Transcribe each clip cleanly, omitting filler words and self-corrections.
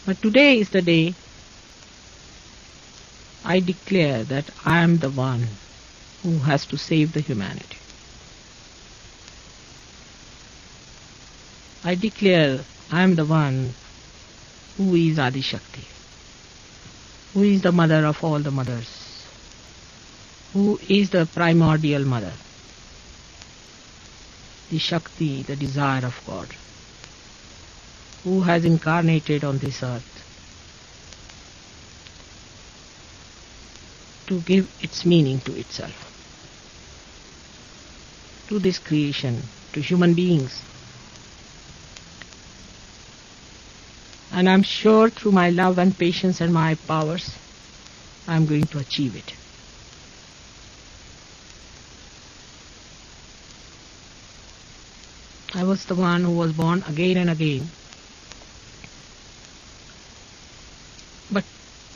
But today is the day I declare that I am the one who has to save the humanity. I declare I am the one who is Adi Shakti, who is the mother of all the mothers, who is the primordial mother, the Shakti, the desire of God, who has incarnated on this earth to give its meaning to itself, to this creation, to human beings. And I'm sure through my love and patience and my powers, I'm going to achieve it. I was the one who was born again and again. But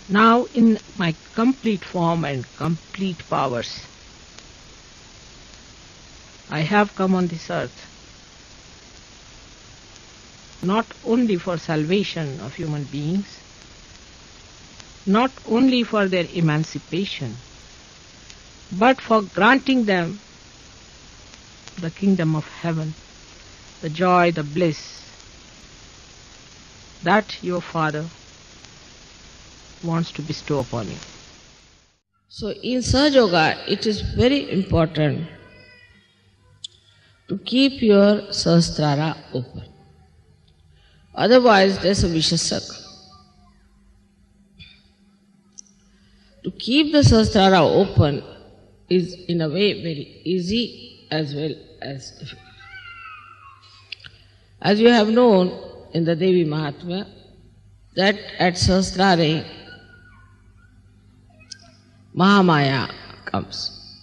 now in my complete form and complete powers, I have come on this earth not only for salvation of human beings, not only for their emancipation, but for granting them the kingdom of heaven, the joy, the bliss that your Father wants to bestow upon you. So in Sahaja Yoga, it is very important to keep your Sahasrara open. Otherwise, there's a vicious circle. To keep the Sahasrara open is in a way very easy as well as difficult. As you have known in the Devi Mahatmya, that at Sahasrare, Mahamaya comes.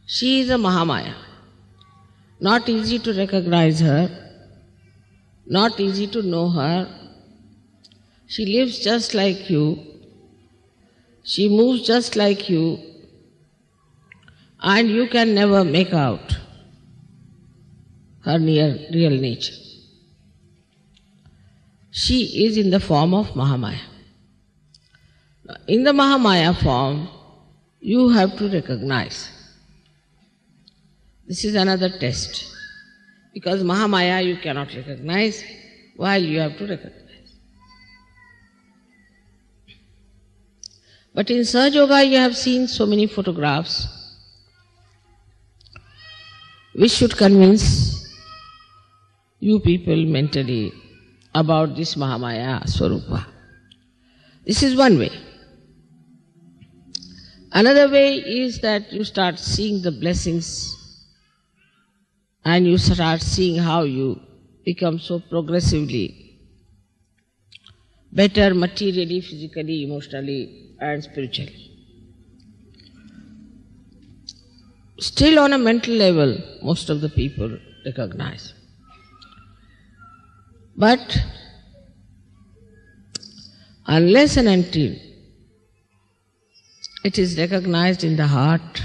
She is a Mahamaya. Not easy to recognize her, not easy to know her. She lives just like you, she moves just like you, and you can never make out her real nature. She is in the form of Mahamaya. In the Mahamaya form, you have to recognize. This is another test. Because Mahamaya you cannot recognize, while you have to recognize. But in Sahaja Yoga you have seen so many photographs which should convince you people mentally about this Mahamaya Swarupa. This is one way. Another way is that you start seeing the blessings and you start seeing how you become so progressively better materially, physically, emotionally and spiritually. Still on a mental level, most of the people recognize. But unless and until it is recognized in the heart,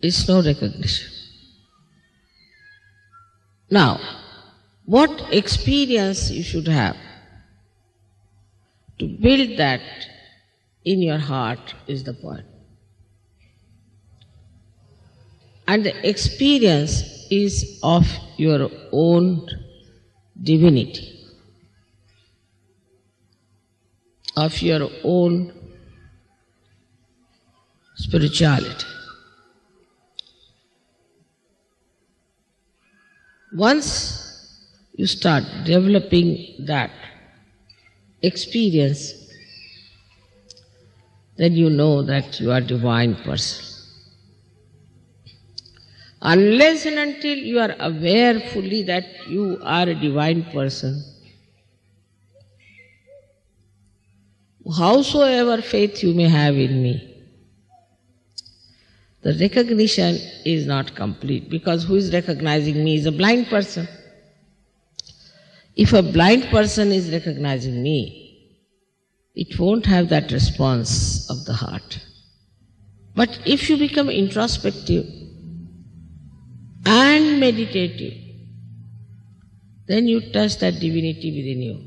it's no recognition. Now, what experience you should have to build that in your heart is the point. And the experience is of your own divinity, of your own spirituality. Once you start developing that experience, then you know that you are a divine person. Unless and until you are aware fully that you are a divine person, howsoever faith you may have in me, the recognition is not complete, because who is recognizing me is a blind person. If a blind person is recognizing me, it won't have that response of the heart. But if you become introspective and meditative, then you touch that divinity within you.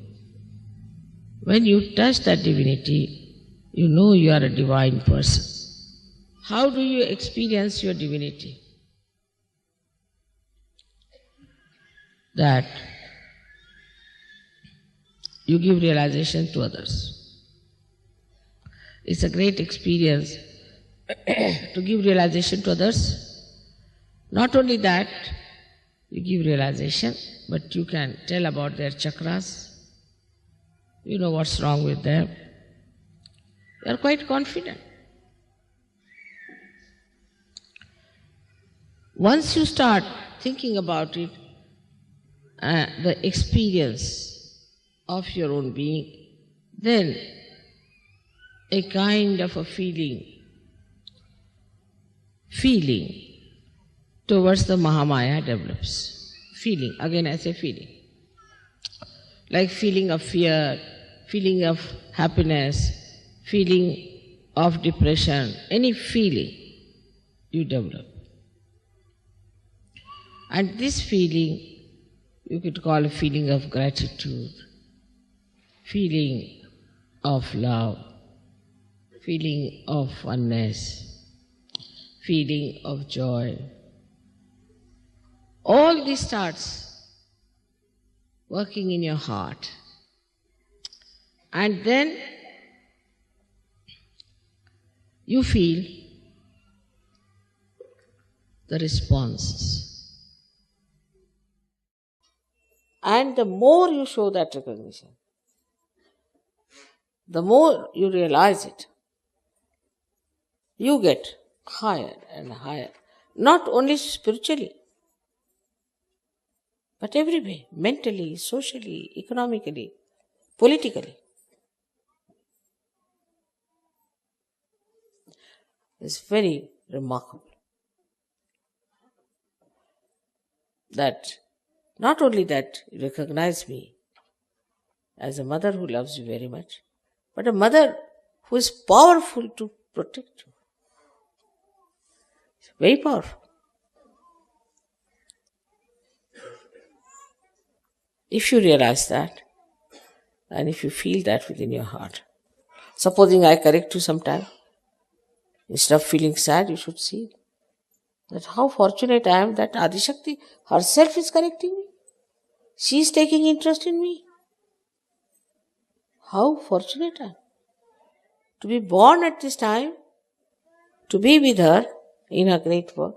When you touch that divinity, you know you are a divine person. How do you experience your divinity? That you give realization to others. It's a great experience to give realization to others. Not only that, you give realization, but you can tell about their chakras. You know what's wrong with them. You are quite confident. Once you start thinking about it, the experience of your own being, then a kind of a feeling towards the Mahamaya develops. Feeling, again I say feeling. Like feeling of fear, feeling of happiness, feeling of depression, any feeling you develop. And this feeling you could call a feeling of gratitude, feeling of love, feeling of oneness, feeling of joy. All this starts working in your heart. And then you feel the responses. And the more you show that recognition, the more you realize it, you get higher and higher. Not only spiritually, but every way, mentally, socially, economically, politically. It's very remarkable that not only that you recognize me as a mother who loves you very much, but a mother who is powerful to protect you. It's very powerful. If you realize that, and if you feel that within your heart, supposing I correct you sometime, instead of feeling sad, you should see that how fortunate I am that Adishakti herself is correcting me. She is taking interest in me. How fortunate I am to be born at this time, to be with her in her great work.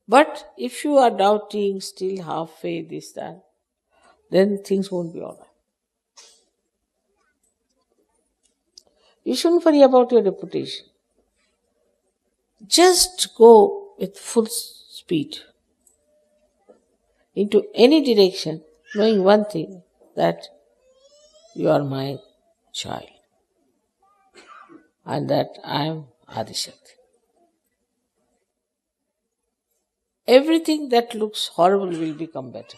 But if you are doubting, still half faith, this, that, then things won't be all right. You shouldn't worry about your reputation. Just go with full speed into any direction, knowing one thing, that you are my child and that I am Adishakti. Everything that looks horrible will become better.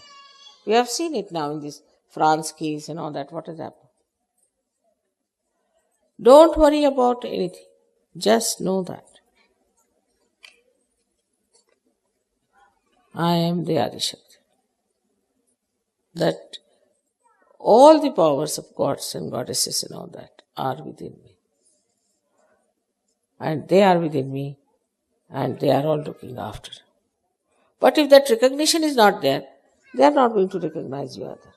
We have seen it now in this France case and all that, what has happened. Don't worry about anything. Just know that I am the Adishakti. That all the powers of gods and goddesses and all that are within me. And they are within me and they are all looking after. But if that recognition is not there, they are not going to recognize you either.